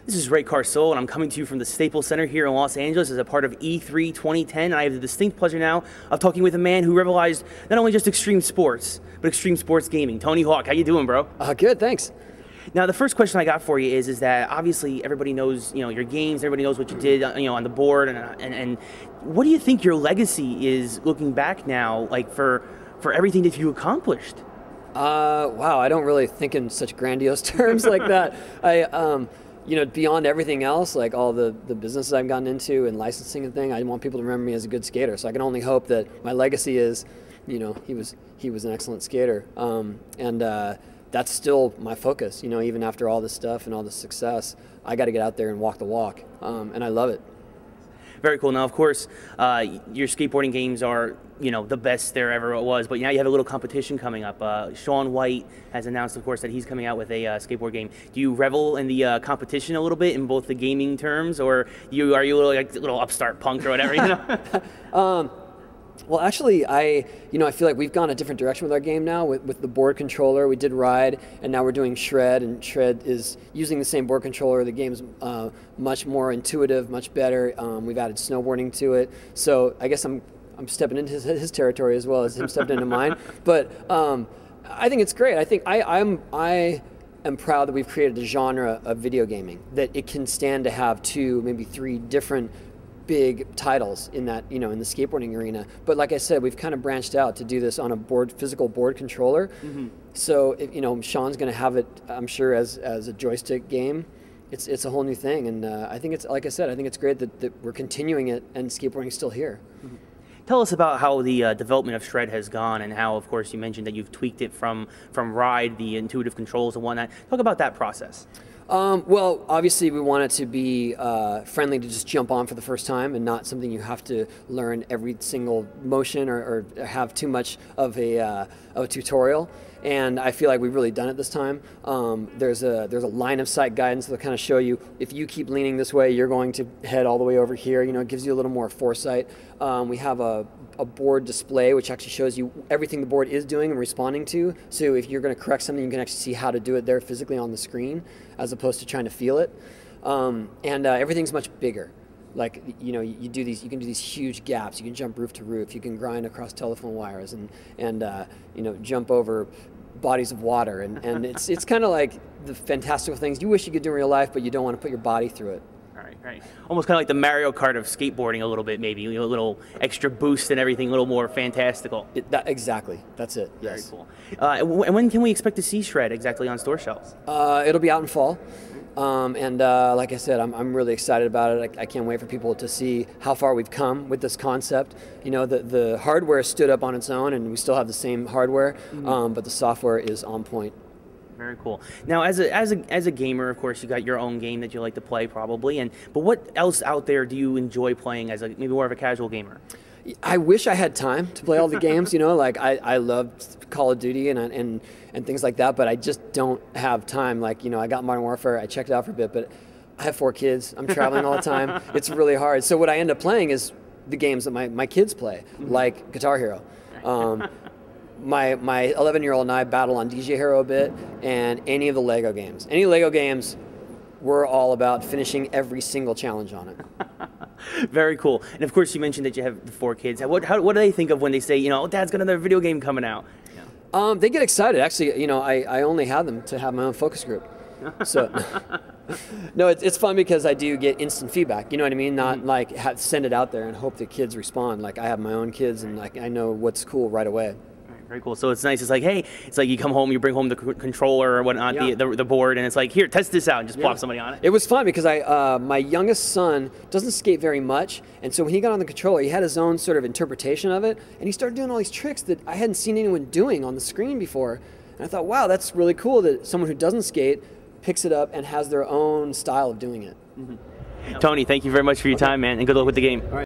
This is Ray Carsillo, and I'm coming to you from the Staples Center here in Los Angeles as a part of E3 2010. And I have the distinct pleasure now of talking with a man who revolutionized not only just extreme sports, but extreme sports gaming. Tony Hawk, how you doing, bro? Good, thanks. Now, the first question I got for you is that obviously everybody knows, your games, everybody knows what you did, on the board, and what do you think your legacy is looking back now, like for everything that you accomplished? Wow, I don't really think in such grandiose terms like that. Beyond everything else, like all the businesses I've gotten into and licensing and thing, I want people to remember me as a good skater. So I can only hope that my legacy is, he was an excellent skater, that's still my focus. Even after all this stuff and all this success, I got to get out there and walk the walk, and I love it. Very cool. Now, of course, your skateboarding games are, the best there ever was, but now you have a little competition coming up. Shaun White has announced, of course, that he's coming out with a skateboard game. Do you revel in the competition a little bit in both the gaming terms, or are you a little upstart punk or whatever, Well, actually, I feel like we've gone a different direction with our game now. With the board controller, we did Ride, and now we're doing Shred, and Shred is using the same board controller. The game's much more intuitive, much better. We've added snowboarding to it, so I guess I'm stepping into his territory as well as him stepping into mine. But I think it's great. I think I am proud that we've created a genre of video gaming that it can stand to have 2, maybe 3 different big titles in that, in the skateboarding arena. But like I said, we've kind of branched out to do this on a physical board controller. Mm-hmm. So if, Shaun's going to have it, I'm sure, as a joystick game. It's a whole new thing, and I think it's, like I said, I think it's great that we're continuing it and skateboarding's still here. Mm-hmm. Tell us about how the development of Shred has gone, and how, of course, you mentioned that you've tweaked it from Ride, the intuitive controls and whatnot. Talk about that process. Well, obviously we want it to be friendly to just jump on for the first time, and not something you have to learn every single motion or have too much of a tutorial. And I feel like we've really done it this time. There's a line of sight guidance that'll kind of show you, if you keep leaning this way, you're going to head all the way over here. It gives you a little more foresight. We have a board display which actually shows you everything the board is doing and responding to. So if you're going to correct something, you can actually see how to do it there physically on the screen, as opposed to trying to feel it. Everything's much bigger. Like, you can do these huge gaps. You can jump roof to roof. You can grind across telephone wires and jump over bodies of water. And it's kind of like the fantastical things you wish you could do in real life, but you don't want to put your body through it. Right. Almost kind of like the Mario Kart of skateboarding a little bit, maybe. A little extra boost and everything, a little more fantastical. Exactly. That's it. Yes. Very cool. And when can we expect to see Shred exactly on store shelves? It'll be out in fall. Like I said, I'm really excited about it. I can't wait for people to see how far we've come with this concept. The hardware stood up on its own, and we still have the same hardware, but the software is on point. Very cool. Now, as a gamer, of course, you got your own game that you like to play, probably. But what else out there do you enjoy playing as maybe more of a casual gamer? I wish I had time to play all the games. Like I love Call of Duty and things like that, but I just don't have time. Like, I got Modern Warfare. I checked it out for a bit, but I have 4 kids. I'm traveling all the time. It's really hard. So what I end up playing is the games that my kids play, like Guitar Hero. My 11-year-old and I battle on DJ Hero a bit, and any of the Lego games. Any Lego games, we're all about finishing every single challenge on it. Very cool. And of course, you mentioned that you have the 4 kids. What do they think of when they say, Dad's got another video game coming out? They get excited. Actually, I only have them to have my own focus group. So, no, it's fun because I do get instant feedback. You know what I mean? Not like send it out there and hope the kids respond. Like, I have my own kids, and I know what's cool right away. Very cool. So it's nice. It's like, hey, it's like you come home, you bring home the controller or whatnot, the board, and it's like, here, test this out, and just plop somebody on it. It was fun because my youngest son doesn't skate very much, and so when he got on the controller, he had his own sort of interpretation of it, and he started doing all these tricks that I hadn't seen anyone doing on the screen before. And I thought, wow, that's really cool that someone who doesn't skate picks it up and has their own style of doing it. Tony, thank you very much for your time, man, and good luck with the game. All right.